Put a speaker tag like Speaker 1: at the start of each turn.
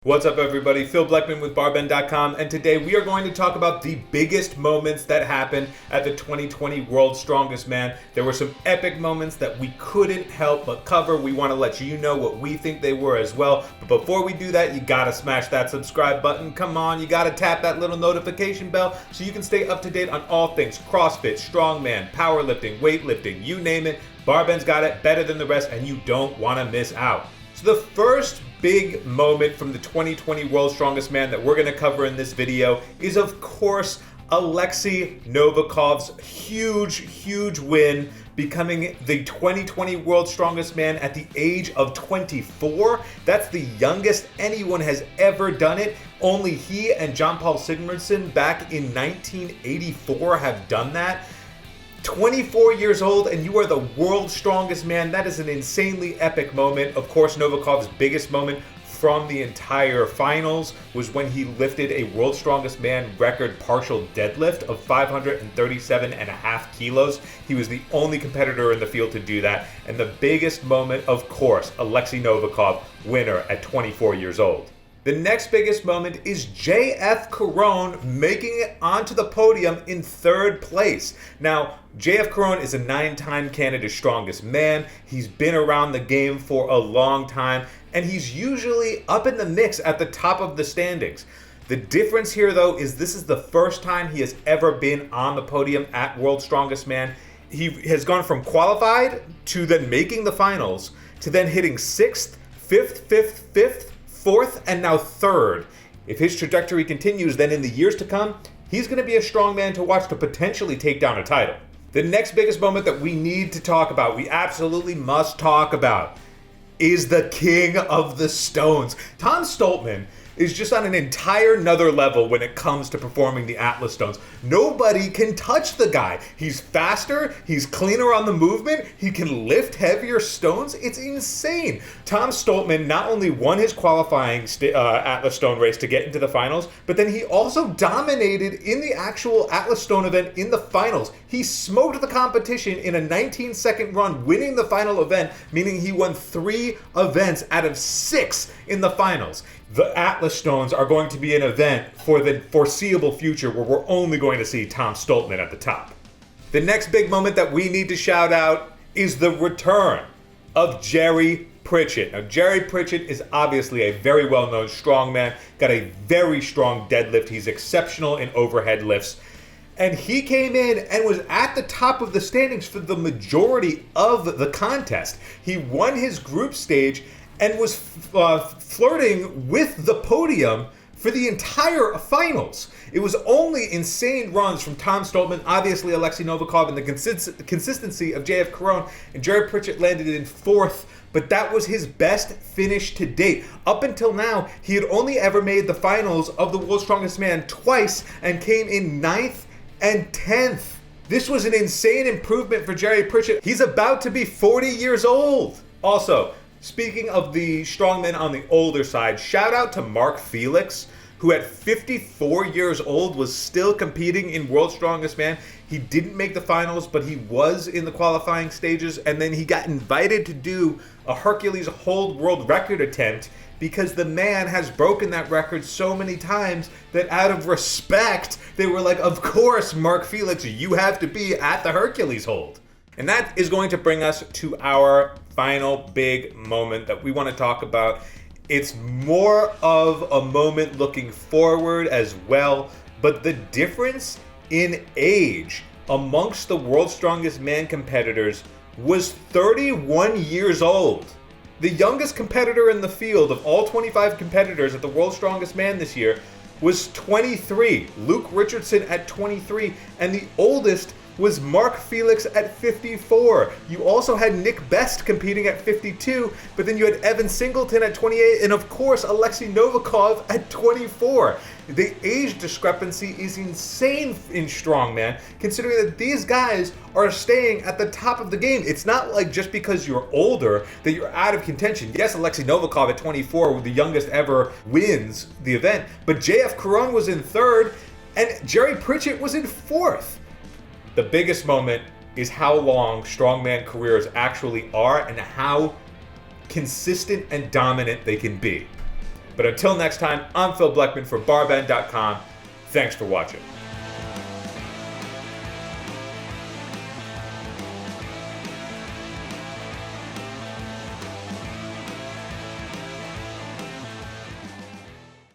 Speaker 1: What's up, everybody? Phil Bleckman with Barbend.com, and today we are going to talk about the biggest moments that happened at the 2020 World's Strongest Man. There were some epic moments that we couldn't help but cover. We want to let you know what we think they were as well. But before we do that, you gotta smash that subscribe button. Come on, you gotta tap that little notification bell so you can stay up to date on all things CrossFit, strongman, powerlifting, weightlifting, you name it. Barbend's got it better than the rest, and you don't want to miss out. So the first big moment from the 2020 World's Strongest Man that we're going to cover in this video is, of course, Oleksii Novikov's huge win, becoming the 2020 World's Strongest Man at the age of 24. That's the youngest anyone has ever done it. Only he and John Paul Sigmarsson back in 1984 have done that. 24 years old and you are the world's strongest man. That is an insanely epic moment. Of course, Novikov's biggest moment from the entire finals was when he lifted a world's strongest man record partial deadlift of 537.5 kilos. He was the only competitor in the field to do that. And the biggest moment, of course, Oleksii Novikov, winner at 24 years old. The next biggest moment is JF Caron making it onto the podium in third place. Now, JF Caron is a 9-time Canada's strongest man. He's been around the game for a long time, and he's usually up in the mix at the top of the standings. The difference here, though, is this is the first time he has ever been on the podium at World's Strongest Man. He has gone from qualified to then making the finals to then hitting 6th, 5th, 4th, and now 3rd. If his trajectory continues, then in the years to come, he's going to be a strong man to watch to potentially take down a title. The next biggest moment that we need to talk about, we absolutely must talk about, is the king of the stones. Tom Stoltman is just on an entire nother level when it comes to performing the Atlas stones. Nobody can touch the guy. He's faster, he's cleaner on the movement, he can lift heavier stones. It's insane. Tom Stoltman not only won his qualifying Atlas stone race to get into the finals, but then he also dominated in the actual Atlas stone event in the finals. He smoked the competition in a 19-second run, winning the final event, meaning he won 3 events out of 6 in the finals. The Atlas stones are going to be an event for the foreseeable future where we're only going to see Tom Stoltman at the top. The next big moment that we need to shout out is the return of Jerry Pritchett. Now, Jerry Pritchett is obviously a very well-known strongman, got a very strong deadlift. He's exceptional in overhead lifts. And he came in and was at the top of the standings for the majority of the contest. He won his group stage and was flirting with the podium for the entire finals. It was only insane runs from Tom Stoltman, obviously Oleksii Novikov, and the consistency of JF Caron, and Jerry Pritchett landed in 4th, but that was his best finish to date. Up until now, he had only ever made the finals of the World's Strongest Man twice and came in 9th and 10th. This was an insane improvement for Jerry Pritchett. He's about to be 40 years old. Also, speaking of the strongmen on the older side, shout out to Mark Felix, who at 54 years old was still competing in World's Strongest Man. He didn't make the finals, but he was in the qualifying stages, and then he got invited to do a Hercules hold world record attempt because the man has broken that record so many times that out of respect, they were like, of course, Mark Felix, you have to be at the Hercules hold. And that is going to bring us to our final big moment that we want to talk about. It's more of a moment looking forward as well, but the difference in age amongst the World's Strongest Man competitors was 31 years old. The youngest competitor in the field of all 25 competitors at the World's Strongest Man this year was 23. Luke Richardson at 23, and the oldest was Mark Felix at 54. You also had Nick Best competing at 52, but then you had Evan Singleton at 28, and of course Oleksii Novikov at 24. The age discrepancy is insane in strongman, considering that these guys are staying at the top of the game. It's not like just because you're older that you're out of contention. Yes, Oleksii Novikov at 24, the youngest ever, wins the event, but JF Caron was in 3rd, and Jerry Pritchett was in 4th. The biggest moment is how long strongman careers actually are and how consistent and dominant they can be. But until next time, I'm Phil Bleckman for barbend.com. Thanks for watching.